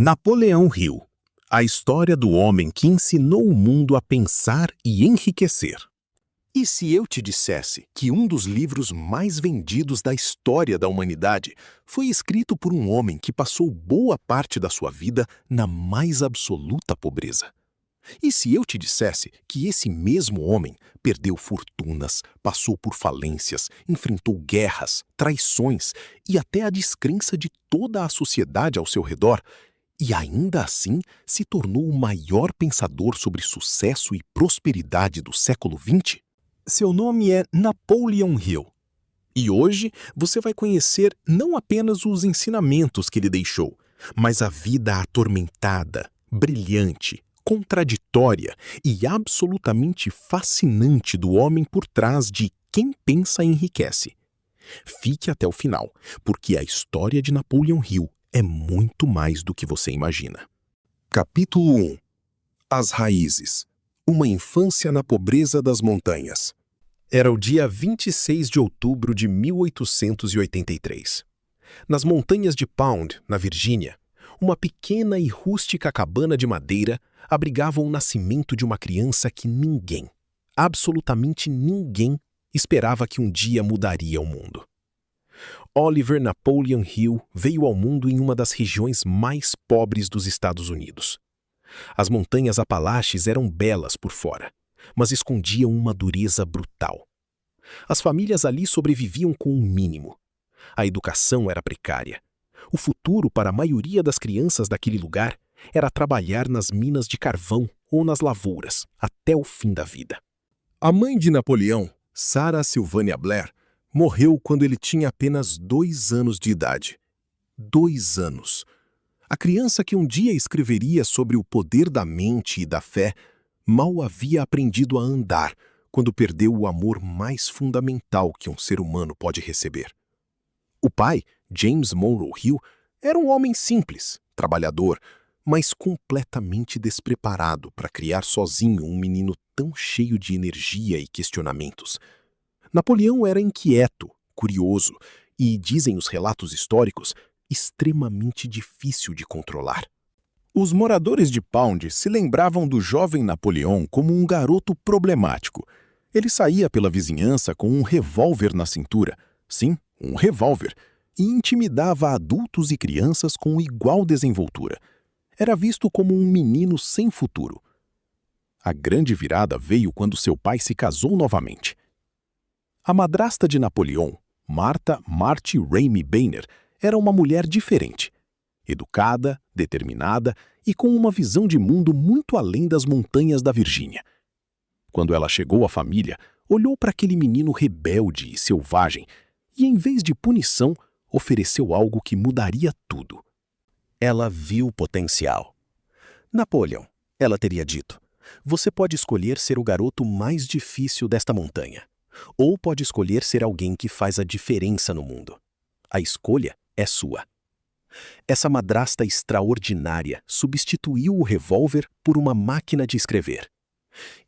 Napoleão Hill, a história do homem que ensinou o mundo a pensar e enriquecer. E se eu te dissesse que um dos livros mais vendidos da história da humanidade foi escrito por um homem que passou boa parte da sua vida na mais absoluta pobreza? E se eu te dissesse que esse mesmo homem perdeu fortunas, passou por falências, enfrentou guerras, traições e até a descrença de toda a sociedade ao seu redor, e ainda assim se tornou o maior pensador sobre sucesso e prosperidade do século XX? Seu nome é Napoleon Hill. E hoje você vai conhecer não apenas os ensinamentos que ele deixou, mas a vida atormentada, brilhante, contraditória e absolutamente fascinante do homem por trás de Quem Pensa Enriquece. Fique até o final, porque a história de Napoleon Hill é muito mais do que você imagina. Capítulo 1. As raízes. Uma infância na pobreza das montanhas. Era o dia 26 de outubro de 1883. Nas montanhas de Pound, na Virgínia, uma pequena e rústica cabana de madeira abrigava o nascimento de uma criança que ninguém, absolutamente ninguém, esperava que um dia mudaria o mundo. Oliver Napoleon Hill veio ao mundo em uma das regiões mais pobres dos Estados Unidos. As montanhas Apalaches eram belas por fora, mas escondiam uma dureza brutal. As famílias ali sobreviviam com o mínimo. A educação era precária. O futuro para a maioria das crianças daquele lugar era trabalhar nas minas de carvão ou nas lavouras até o fim da vida. A mãe de Napoleão, Sarah Sylvania Blair, morreu quando ele tinha apenas 2 anos de idade. 2 anos. A criança que um dia escreveria sobre o poder da mente e da fé mal havia aprendido a andar quando perdeu o amor mais fundamental que um ser humano pode receber. O pai, James Monroe Hill, era um homem simples, trabalhador, mas completamente despreparado para criar sozinho um menino tão cheio de energia e questionamentos. Napoleão era inquieto, curioso e, dizem os relatos históricos, extremamente difícil de controlar. Os moradores de Pound se lembravam do jovem Napoleão como um garoto problemático. Ele saía pela vizinhança com um revólver na cintura, sim, um revólver, e intimidava adultos e crianças com igual desenvoltura. Era visto como um menino sem futuro. A grande virada veio quando seu pai se casou novamente. A madrasta de Napoleão, Martha Ramey Boehner, era uma mulher diferente. Educada, determinada e com uma visão de mundo muito além das montanhas da Virgínia. Quando ela chegou à família, olhou para aquele menino rebelde e selvagem e, em vez de punição, ofereceu algo que mudaria tudo. Ela viu potencial. Napoleon, ela teria dito, você pode escolher ser o garoto mais difícil desta montanha, ou pode escolher ser alguém que faz a diferença no mundo. A escolha é sua. Essa madrasta extraordinária substituiu o revólver por uma máquina de escrever.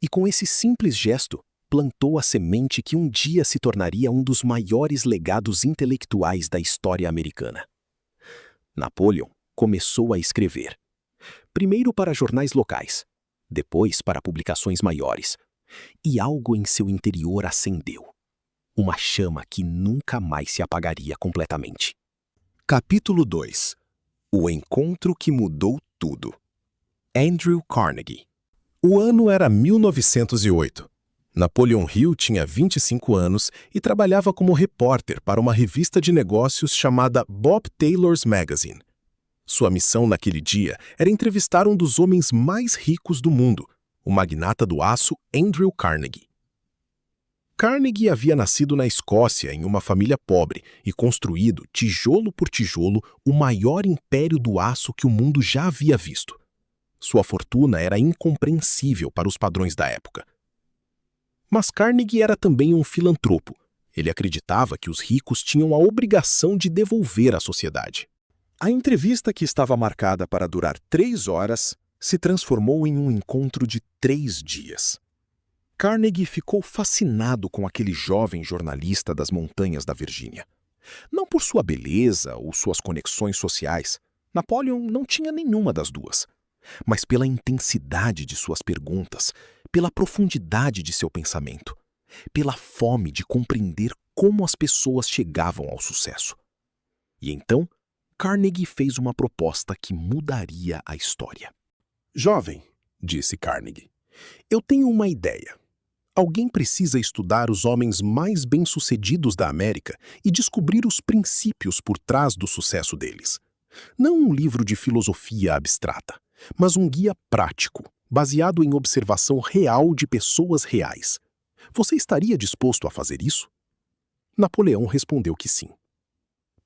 E com esse simples gesto, plantou a semente que um dia se tornaria um dos maiores legados intelectuais da história americana. Napoleon começou a escrever. Primeiro para jornais locais, depois para publicações maiores. E algo em seu interior acendeu. Uma chama que nunca mais se apagaria completamente. Capítulo 2. O encontro que mudou tudo. Andrew Carnegie. O ano era 1908. Napoleon Hill tinha 25 anos e trabalhava como repórter para uma revista de negócios chamada Bob Taylor's Magazine. Sua missão naquele dia era entrevistar um dos homens mais ricos do mundo, o magnata do aço Andrew Carnegie. Carnegie havia nascido na Escócia em uma família pobre e construído, tijolo por tijolo, o maior império do aço que o mundo já havia visto. Sua fortuna era incompreensível para os padrões da época. Mas Carnegie era também um filantropo. Ele acreditava que os ricos tinham a obrigação de devolver à sociedade. A entrevista, que estava marcada para durar 3 horas, se transformou em um encontro de 3 dias. Carnegie ficou fascinado com aquele jovem jornalista das montanhas da Virgínia. Não por sua beleza ou suas conexões sociais, Napoleon não tinha nenhuma das duas. Mas pela intensidade de suas perguntas, pela profundidade de seu pensamento, pela fome de compreender como as pessoas chegavam ao sucesso. E então, Carnegie fez uma proposta que mudaria a história. Jovem, disse Carnegie, eu tenho uma ideia. Alguém precisa estudar os homens mais bem-sucedidos da América e descobrir os princípios por trás do sucesso deles. Não um livro de filosofia abstrata, mas um guia prático, baseado em observação real de pessoas reais. Você estaria disposto a fazer isso? Napoleão respondeu que sim.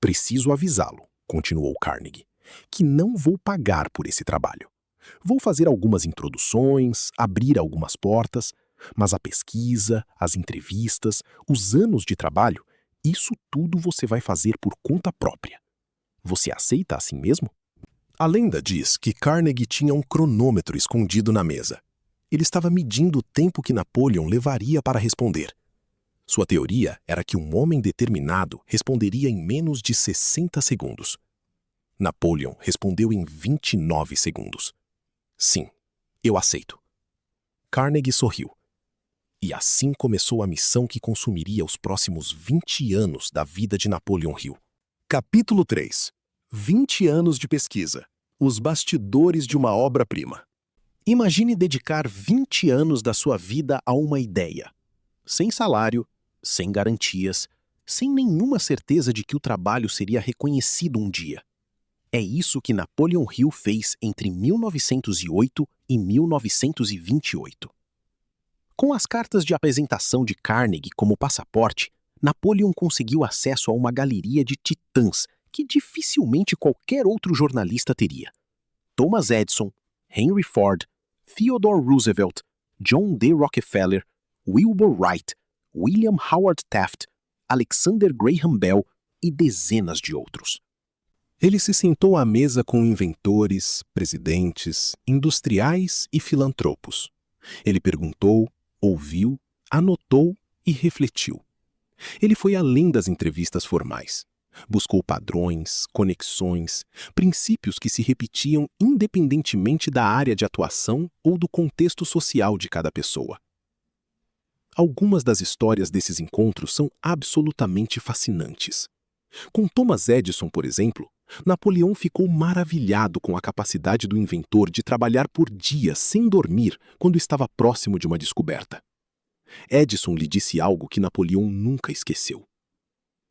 Preciso avisá-lo, continuou Carnegie, que não vou pagar por esse trabalho. Vou fazer algumas introduções, abrir algumas portas, mas a pesquisa, as entrevistas, os anos de trabalho, isso tudo você vai fazer por conta própria. Você aceita assim mesmo? A lenda diz que Carnegie tinha um cronômetro escondido na mesa. Ele estava medindo o tempo que Napoleon levaria para responder. Sua teoria era que um homem determinado responderia em menos de 60 segundos. Napoleon respondeu em 29 segundos. Sim, eu aceito. Carnegie sorriu. E assim começou a missão que consumiria os próximos 20 anos da vida de Napoleon Hill. Capítulo 3. 20 anos de pesquisa. Os bastidores de uma obra-prima. Imagine dedicar 20 anos da sua vida a uma ideia. Sem salário, sem garantias, sem nenhuma certeza de que o trabalho seria reconhecido um dia. É isso que Napoleon Hill fez entre 1908 e 1928. Com as cartas de apresentação de Carnegie como passaporte, Napoleon conseguiu acesso a uma galeria de titãs que dificilmente qualquer outro jornalista teria. Thomas Edison, Henry Ford, Theodore Roosevelt, John D. Rockefeller, Wilbur Wright, William Howard Taft, Alexander Graham Bell e dezenas de outros. Ele se sentou à mesa com inventores, presidentes, industriais e filantropos. Ele perguntou, ouviu, anotou e refletiu. Ele foi além das entrevistas formais. Buscou padrões, conexões, princípios que se repetiam independentemente da área de atuação ou do contexto social de cada pessoa. Algumas das histórias desses encontros são absolutamente fascinantes. Com Thomas Edison, por exemplo, Napoleão ficou maravilhado com a capacidade do inventor de trabalhar por dias sem dormir quando estava próximo de uma descoberta. Edison lhe disse algo que Napoleão nunca esqueceu.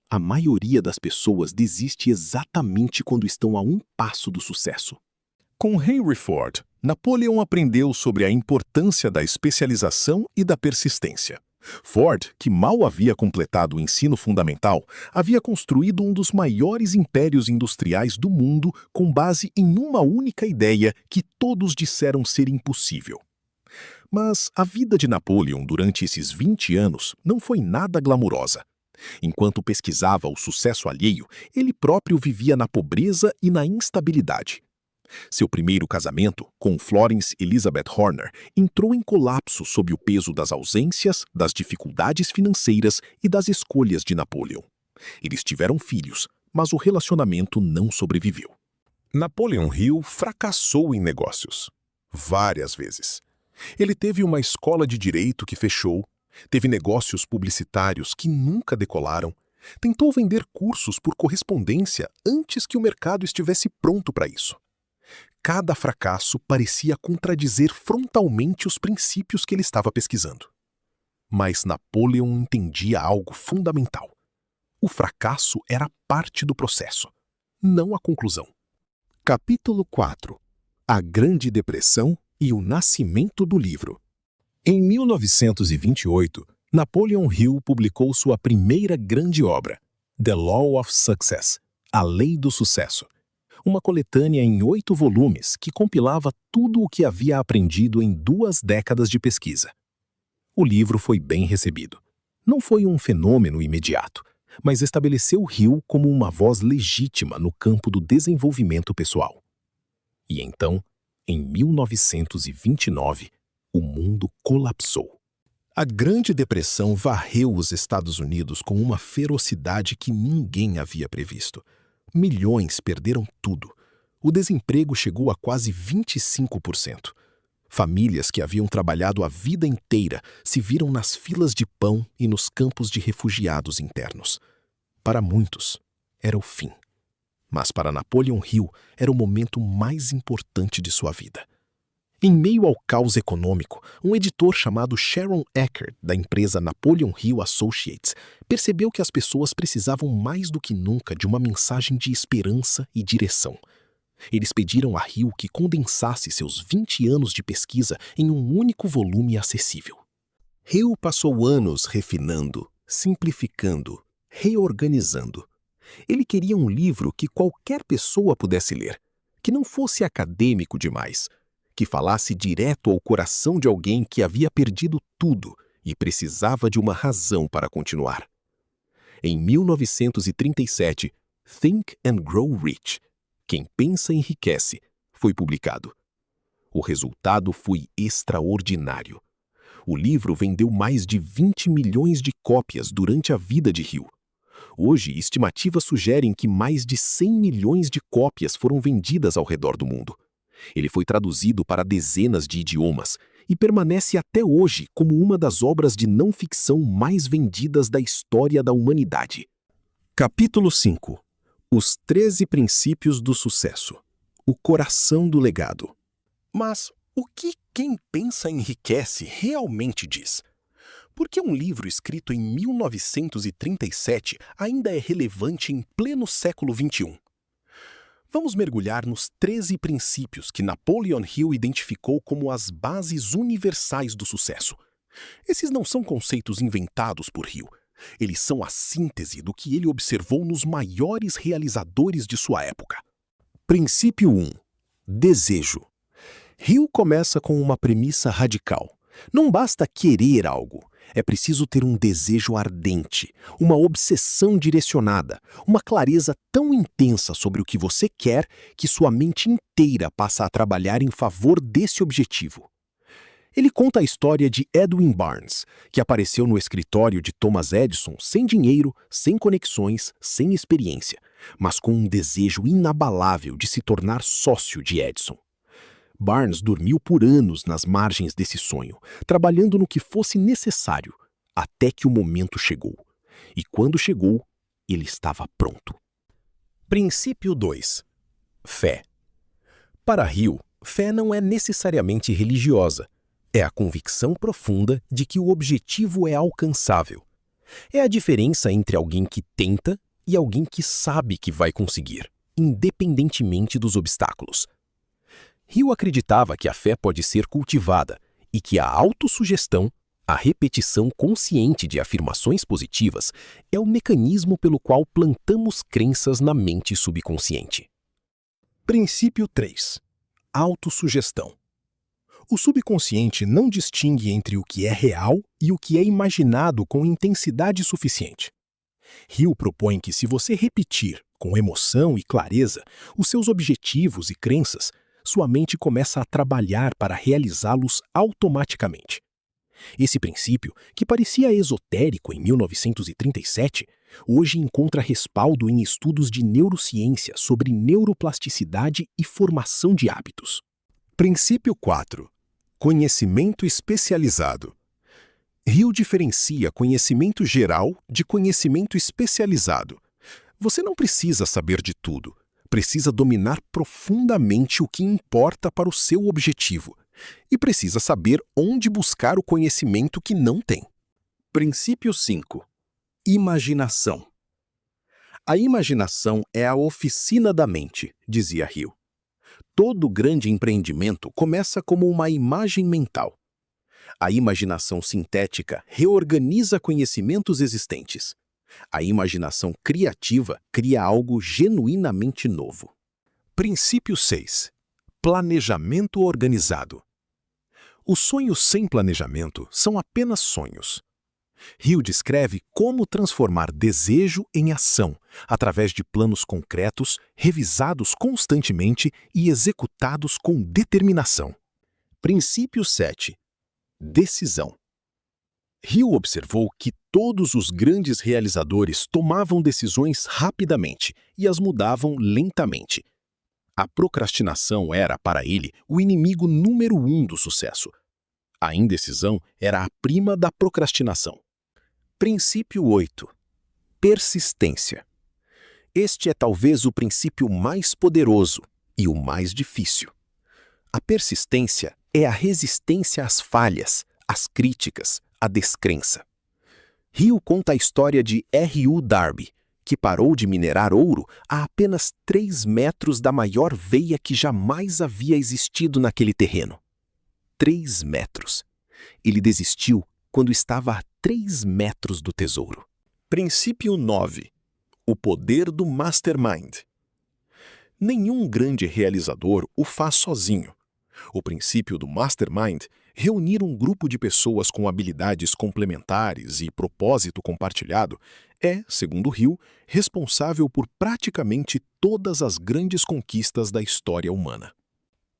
A maioria das pessoas desiste exatamente quando estão a um passo do sucesso. Com Henry Ford, Napoleão aprendeu sobre a importância da especialização e da persistência. Ford, que mal havia completado o ensino fundamental, havia construído um dos maiores impérios industriais do mundo com base em uma única ideia que todos disseram ser impossível. Mas a vida de Napoleão durante esses 20 anos não foi nada glamurosa. Enquanto pesquisava o sucesso alheio, ele próprio vivia na pobreza e na instabilidade. Seu primeiro casamento, com Florence Elizabeth Horner, entrou em colapso sob o peso das ausências, das dificuldades financeiras e das escolhas de Napoleão. Eles tiveram filhos, mas o relacionamento não sobreviveu. Napoleon Hill fracassou em negócios. Várias vezes. Ele teve uma escola de direito que fechou, teve negócios publicitários que nunca decolaram, tentou vender cursos por correspondência antes que o mercado estivesse pronto para isso. Cada fracasso parecia contradizer frontalmente os princípios que ele estava pesquisando. Mas Napoleão entendia algo fundamental. O fracasso era parte do processo, não a conclusão. Capítulo 4. A Grande Depressão e o nascimento do livro. Em 1928, Napoleon Hill publicou sua primeira grande obra, The Law of Success, A Lei do Sucesso, uma coletânea em 8 volumes que compilava tudo o que havia aprendido em 2 décadas de pesquisa. O livro foi bem recebido. Não foi um fenômeno imediato, mas estabeleceu Hill como uma voz legítima no campo do desenvolvimento pessoal. E então, em 1929, o mundo colapsou. A Grande Depressão varreu os Estados Unidos com uma ferocidade que ninguém havia previsto. Milhões perderam tudo. o desemprego chegou a quase 25%. Famílias que haviam trabalhado a vida inteira se viram nas filas de pão e nos campos de refugiados internos. Para muitos, era o fim. Mas para Napoleon Hill era o momento mais importante de sua vida. Em meio ao caos econômico, um editor chamado Sharon Eckert, da empresa Napoleon Hill Associates, percebeu que as pessoas precisavam mais do que nunca de uma mensagem de esperança e direção. Eles pediram a Hill que condensasse seus 20 anos de pesquisa em um único volume acessível. Hill passou anos refinando, simplificando, reorganizando. Ele queria um livro que qualquer pessoa pudesse ler, que não fosse acadêmico demais, que falasse direto ao coração de alguém que havia perdido tudo e precisava de uma razão para continuar. Em 1937, Think and Grow Rich, Quem Pensa Enriquece, foi publicado. O resultado foi extraordinário. O livro vendeu mais de 20 milhões de cópias durante a vida de Hill. Hoje, estimativas sugerem que mais de 100 milhões de cópias foram vendidas ao redor do mundo. Ele foi traduzido para dezenas de idiomas e permanece até hoje como uma das obras de não-ficção mais vendidas da história da humanidade. Capítulo 5. Os 13 princípios do sucesso. O coração do legado. Mas o que Quem Pensa Enriquece realmente diz? Por que um livro escrito em 1937 ainda é relevante em pleno século XXI? Vamos mergulhar nos 13 princípios que Napoleon Hill identificou como as bases universais do sucesso. Esses não são conceitos inventados por Hill. Eles são a síntese do que ele observou nos maiores realizadores de sua época. Princípio 1. Desejo. Hill começa com uma premissa radical. Não basta querer algo. É preciso ter um desejo ardente, uma obsessão direcionada, uma clareza tão intensa sobre o que você quer que sua mente inteira passa a trabalhar em favor desse objetivo. Ele conta a história de Edwin Barnes, que apareceu no escritório de Thomas Edison sem dinheiro, sem conexões, sem experiência, mas com um desejo inabalável de se tornar sócio de Edison. Barnes dormiu por anos nas margens desse sonho, trabalhando no que fosse necessário, até que o momento chegou. E quando chegou, ele estava pronto. Princípio 2. Fé. Para Hill, fé não é necessariamente religiosa. É a convicção profunda de que o objetivo é alcançável. É a diferença entre alguém que tenta e alguém que sabe que vai conseguir, independentemente dos obstáculos. Hill acreditava que a fé pode ser cultivada e que a autossugestão, a repetição consciente de afirmações positivas, é o mecanismo pelo qual plantamos crenças na mente subconsciente. Princípio 3. Autossugestão. O subconsciente não distingue entre o que é real e o que é imaginado com intensidade suficiente. Hill propõe que, se você repetir com emoção e clareza os seus objetivos e crenças, sua mente começa a trabalhar para realizá-los automaticamente. Esse princípio, que parecia esotérico em 1937, hoje encontra respaldo em estudos de neurociência sobre neuroplasticidade e formação de hábitos. Princípio 4. Conhecimento especializado. Hill diferencia conhecimento geral de conhecimento especializado. Você não precisa saber de tudo. Precisa dominar profundamente o que importa para o seu objetivo e precisa saber onde buscar o conhecimento que não tem. Princípio 5. Imaginação. A imaginação é a oficina da mente, dizia Hill. Todo grande empreendimento começa como uma imagem mental. A imaginação sintética reorganiza conhecimentos existentes. A imaginação criativa cria algo genuinamente novo. Princípio 6. Planejamento organizado. Os sonhos sem planejamento são apenas sonhos. Hill descreve como transformar desejo em ação, através de planos concretos, revisados constantemente e executados com determinação. Princípio 7. Decisão. Hill observou que todos os grandes realizadores tomavam decisões rapidamente e as mudavam lentamente. A procrastinação era, para ele, o inimigo número 1 do sucesso. A indecisão era a prima da procrastinação. Princípio 8. Persistência. Este é talvez o princípio mais poderoso e o mais difícil. A persistência é a resistência às falhas, às críticas, à descrença. Hill conta a história de R.U. Darby, que parou de minerar ouro a apenas 3 metros da maior veia que jamais havia existido naquele terreno. 3 metros. Ele desistiu quando estava a 3 metros do tesouro. Princípio 9. O poder do mastermind. Nenhum grande realizador o faz sozinho. O princípio do mastermind, reunir um grupo de pessoas com habilidades complementares e propósito compartilhado, é, segundo Hill, responsável por praticamente todas as grandes conquistas da história humana.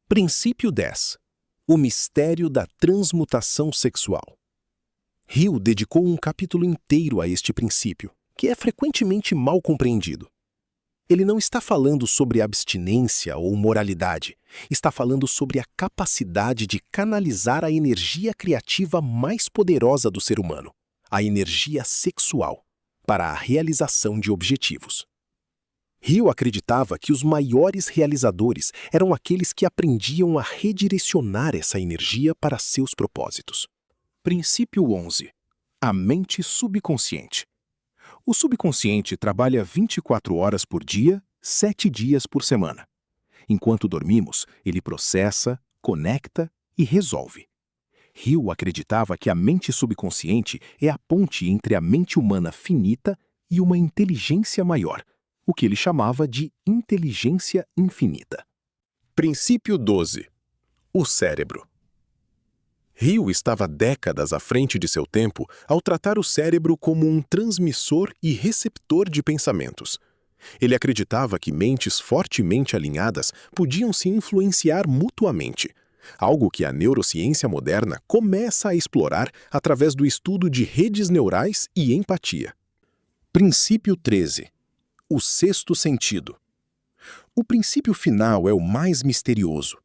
Princípio 10. O mistério da transmutação sexual. Hill dedicou um capítulo inteiro a este princípio, que é frequentemente mal compreendido. Ele não está falando sobre abstinência ou moralidade, está falando sobre a capacidade de canalizar a energia criativa mais poderosa do ser humano, a energia sexual, para a realização de objetivos. Hill acreditava que os maiores realizadores eram aqueles que aprendiam a redirecionar essa energia para seus propósitos. Princípio 11. A mente subconsciente. O subconsciente trabalha 24 horas por dia, 7 dias por semana. Enquanto dormimos, ele processa, conecta e resolve. Hill acreditava que a mente subconsciente é a ponte entre a mente humana finita e uma inteligência maior, o que ele chamava de inteligência infinita. Princípio 12. O cérebro. Hill estava décadas à frente de seu tempo ao tratar o cérebro como um transmissor e receptor de pensamentos. Ele acreditava que mentes fortemente alinhadas podiam se influenciar mutuamente, algo que a neurociência moderna começa a explorar através do estudo de redes neurais e empatia. Princípio 13. O sexto sentido. O princípio final é o mais misterioso.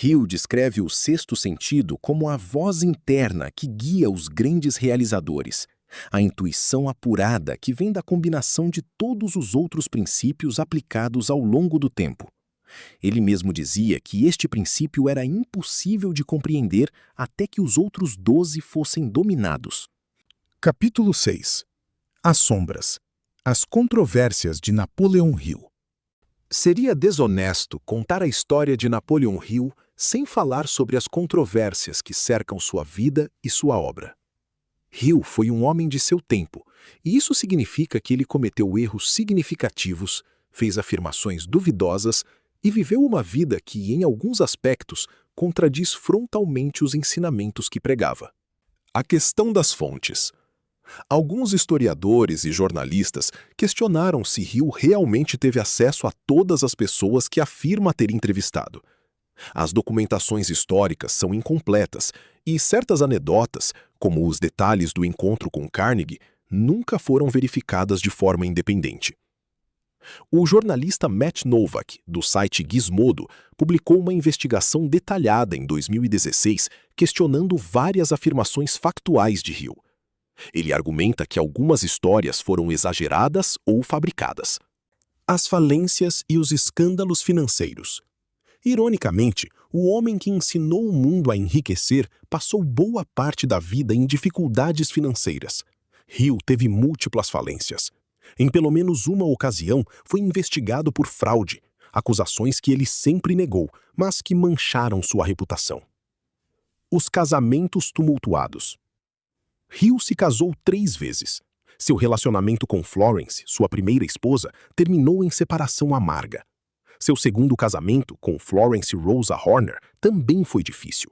Hill descreve o sexto sentido como a voz interna que guia os grandes realizadores, a intuição apurada que vem da combinação de todos os outros princípios aplicados ao longo do tempo. Ele mesmo dizia que este princípio era impossível de compreender até que os outros 12 fossem dominados. Capítulo 6. As sombras. As controvérsias de Napoleon Hill. Seria desonesto contar a história de Napoleon Hill sem falar sobre as controvérsias que cercam sua vida e sua obra. Hill foi um homem de seu tempo, e isso significa que ele cometeu erros significativos, fez afirmações duvidosas e viveu uma vida que, em alguns aspectos, contradiz frontalmente os ensinamentos que pregava. A questão das fontes. Alguns historiadores e jornalistas questionaram se Hill realmente teve acesso a todas as pessoas que afirma ter entrevistado. As documentações históricas são incompletas e certas anedotas, como os detalhes do encontro com Carnegie, nunca foram verificadas de forma independente. O jornalista Matt Novak, do site Gizmodo, publicou uma investigação detalhada em 2016 questionando várias afirmações factuais de Hill. Ele argumenta que algumas histórias foram exageradas ou fabricadas. As falências e os escândalos financeiros. Ironicamente, o homem que ensinou o mundo a enriquecer passou boa parte da vida em dificuldades financeiras. Hill teve múltiplas falências. Em pelo menos uma ocasião, foi investigado por fraude, acusações que ele sempre negou, mas que mancharam sua reputação. Os casamentos tumultuados. Hill se casou 3 vezes. Seu relacionamento com Florence, sua primeira esposa, terminou em separação amarga. Seu segundo casamento, com Florence Rosa Horner, também foi difícil.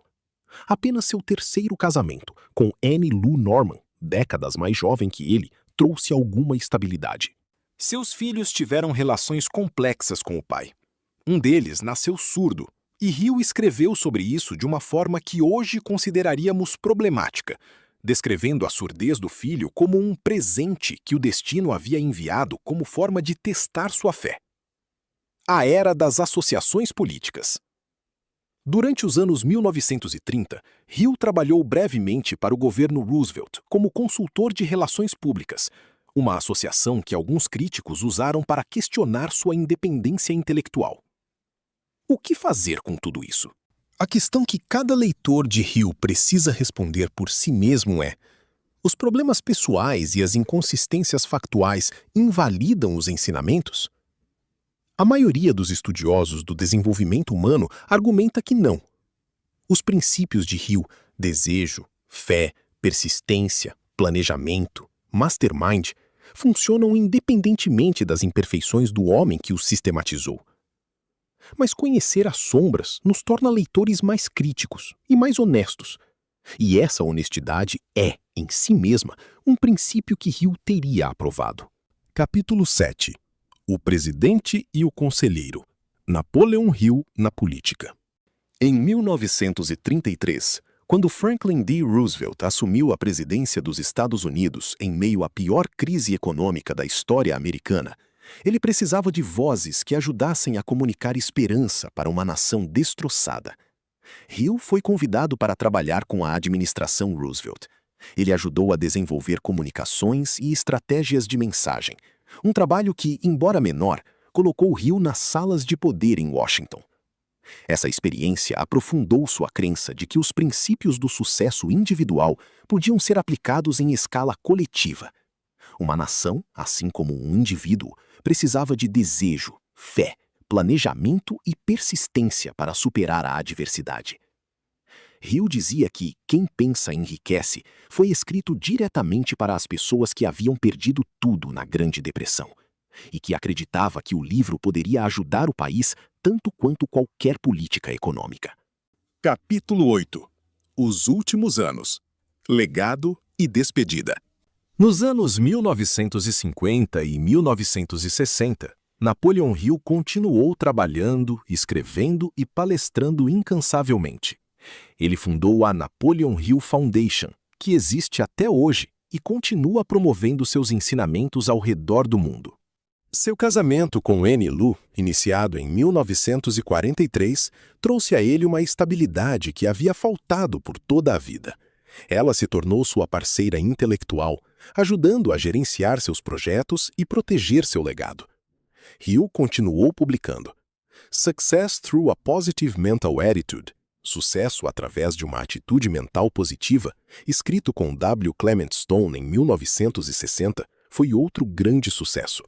Apenas seu terceiro casamento, com Annie Lou Norman, décadas mais jovem que ele, trouxe alguma estabilidade. Seus filhos tiveram relações complexas com o pai. Um deles nasceu surdo, e Hill escreveu sobre isso de uma forma que hoje consideraríamos problemática, descrevendo a surdez do filho como um presente que o destino havia enviado como forma de testar sua fé. A era das associações políticas. Durante os anos 1930, Hill trabalhou brevemente para o governo Roosevelt como consultor de relações públicas, uma associação que alguns críticos usaram para questionar sua independência intelectual. O que fazer com tudo isso? A questão que cada leitor de Hill precisa responder por si mesmo é: os problemas pessoais e as inconsistências factuais invalidam os ensinamentos? A maioria dos estudiosos do desenvolvimento humano argumenta que não. Os princípios de Hill, desejo, fé, persistência, planejamento, mastermind, funcionam independentemente das imperfeições do homem que os sistematizou. Mas conhecer as sombras nos torna leitores mais críticos e mais honestos. E essa honestidade é, em si mesma, um princípio que Hill teria aprovado. Capítulo 7. O presidente e o conselheiro. Napoleon Hill na política. Em 1933, quando Franklin D. Roosevelt assumiu a presidência dos Estados Unidos em meio à pior crise econômica da história americana, ele precisava de vozes que ajudassem a comunicar esperança para uma nação destroçada. Hill foi convidado para trabalhar com a administração Roosevelt. Ele ajudou a desenvolver comunicações e estratégias de mensagem, um trabalho que, embora menor, colocou Hill nas salas de poder em Washington. Essa experiência aprofundou sua crença de que os princípios do sucesso individual podiam ser aplicados em escala coletiva. Uma nação, assim como um indivíduo, precisava de desejo, fé, planejamento e persistência para superar a adversidade. Hill dizia que Quem Pensa Enriquece foi escrito diretamente para as pessoas que haviam perdido tudo na Grande Depressão, e que acreditava que o livro poderia ajudar o país tanto quanto qualquer política econômica. Capítulo 8. Os últimos anos. Legado e despedida. Nos anos 1950 e 1960, Napoleon Hill continuou trabalhando, escrevendo e palestrando incansavelmente. Ele fundou a Napoleon Hill Foundation, que existe até hoje e continua promovendo seus ensinamentos ao redor do mundo. Seu casamento com Annie Lu, iniciado em 1943, trouxe a ele uma estabilidade que havia faltado por toda a vida. Ela se tornou sua parceira intelectual, ajudando a gerenciar seus projetos e proteger seu legado. Hill continuou publicando Success Through a Positive Mental Attitude, Sucesso através de uma atitude mental positiva, escrito com W. Clement Stone em 1960, foi outro grande sucesso.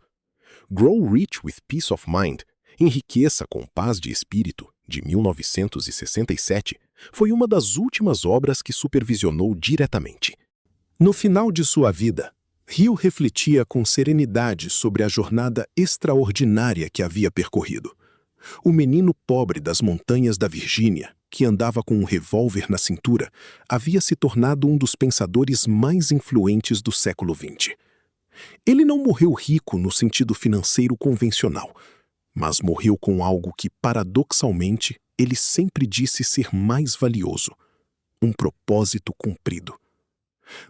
Grow Rich with Peace of Mind, Enriqueça com Paz de Espírito, de 1967, foi uma das últimas obras que supervisionou diretamente. No final de sua vida, Hill refletia com serenidade sobre a jornada extraordinária que havia percorrido. O menino pobre das montanhas da Virgínia, que andava com um revólver na cintura, havia se tornado um dos pensadores mais influentes do século XX. Ele não morreu rico no sentido financeiro convencional, mas morreu com algo que, paradoxalmente, ele sempre disse ser mais valioso: um propósito cumprido.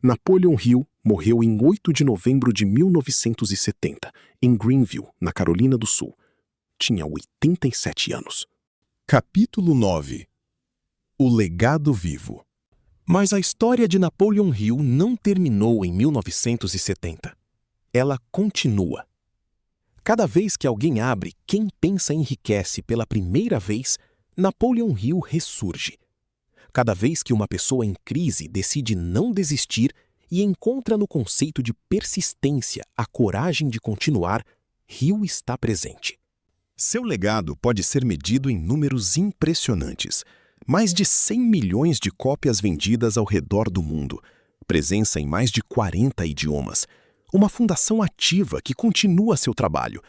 Napoleon Hill morreu em 8 de novembro de 1970, em Greenville, na Carolina do Sul. Tinha 87 anos. Capítulo 9. O legado vivo. Mas a história de Napoleon Hill não terminou em 1970. Ela continua. Cada vez que alguém abre Quem Pensa Enriquece pela primeira vez, Napoleon Hill ressurge. Cada vez que uma pessoa em crise decide não desistir e encontra no conceito de persistência a coragem de continuar, Hill está presente. Seu legado pode ser medido em números impressionantes. Mais de 100 milhões de cópias vendidas ao redor do mundo, presença em mais de 40 idiomas, uma fundação ativa que continua seu trabalho,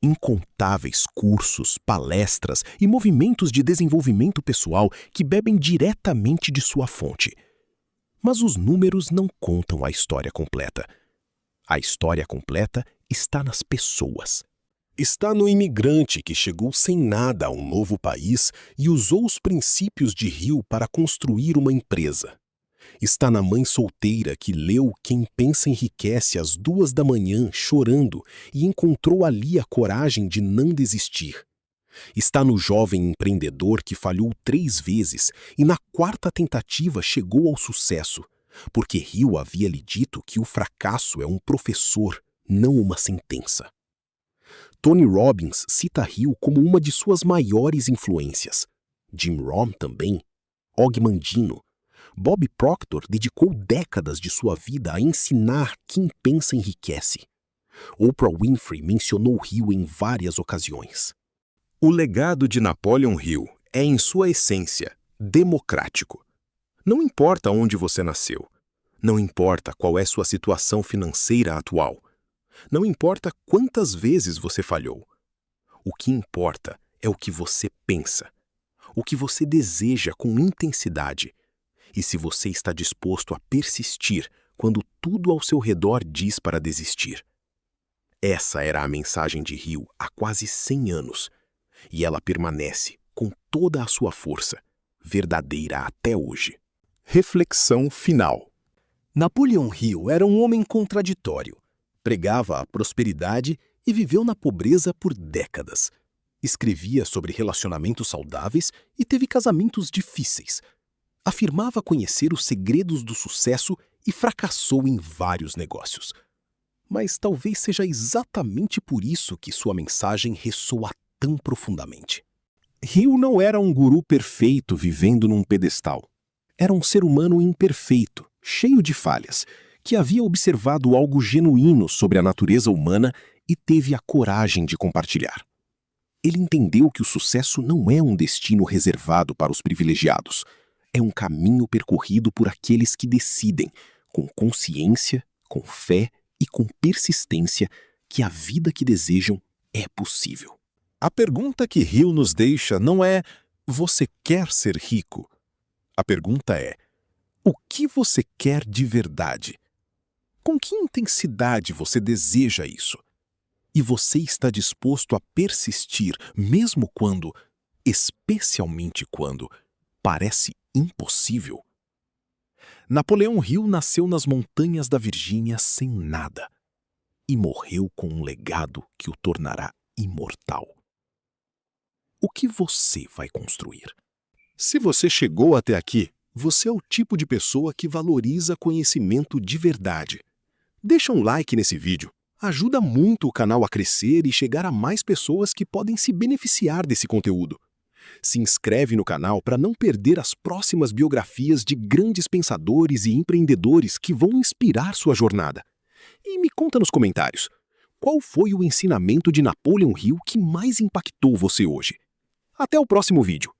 incontáveis cursos, palestras e movimentos de desenvolvimento pessoal que bebem diretamente de sua fonte. Mas os números não contam a história completa. A história completa está nas pessoas. Está no imigrante que chegou sem nada a um novo país e usou os princípios de Hill para construir uma empresa. Está na mãe solteira que leu Quem Pensa Enriquece às 2 da manhã, chorando, e encontrou ali a coragem de não desistir. Está no jovem empreendedor que falhou 3 vezes e na 4ª tentativa chegou ao sucesso, porque Hill havia lhe dito que o fracasso é um professor, não uma sentença. Tony Robbins cita Hill como uma de suas maiores influências. Jim Rohn também. Og Mandino. Bob Proctor dedicou décadas de sua vida a ensinar quem pensa enriquece. Oprah Winfrey mencionou Hill em várias ocasiões. O legado de Napoleon Hill é, em sua essência, democrático. Não importa onde você nasceu. Não importa qual é sua situação financeira atual. Não importa quantas vezes você falhou. O que importa é o que você pensa, o que você deseja com intensidade, e se você está disposto a persistir quando tudo ao seu redor diz para desistir. Essa era a mensagem de Hill há quase 100 anos, e ela permanece com toda a sua força, verdadeira até hoje. Reflexão final. Napoleon Hill era um homem contraditório. Pregava a prosperidade e viveu na pobreza por décadas. Escrevia sobre relacionamentos saudáveis e teve casamentos difíceis. Afirmava conhecer os segredos do sucesso e fracassou em vários negócios. Mas talvez seja exatamente por isso que sua mensagem ressoa tão profundamente. Hill não era um guru perfeito vivendo num pedestal. Era um ser humano imperfeito, cheio de falhas, que havia observado algo genuíno sobre a natureza humana e teve a coragem de compartilhar. Ele entendeu que o sucesso não é um destino reservado para os privilegiados. É um caminho percorrido por aqueles que decidem, com consciência, com fé e com persistência, que a vida que desejam é possível. A pergunta que Hill nos deixa não é: você quer ser rico? A pergunta é: o que você quer de verdade? Com que intensidade você deseja isso? E você está disposto a persistir mesmo quando, especialmente quando, parece impossível? Napoleão Hill nasceu nas montanhas da Virgínia sem nada e morreu com um legado que o tornará imortal. O que você vai construir? Se você chegou até aqui, você é o tipo de pessoa que valoriza conhecimento de verdade. Deixa um like nesse vídeo. Ajuda muito o canal a crescer e chegar a mais pessoas que podem se beneficiar desse conteúdo. Se inscreve no canal para não perder as próximas biografias de grandes pensadores e empreendedores que vão inspirar sua jornada. E me conta nos comentários, qual foi o ensinamento de Napoleon Hill que mais impactou você hoje? Até o próximo vídeo.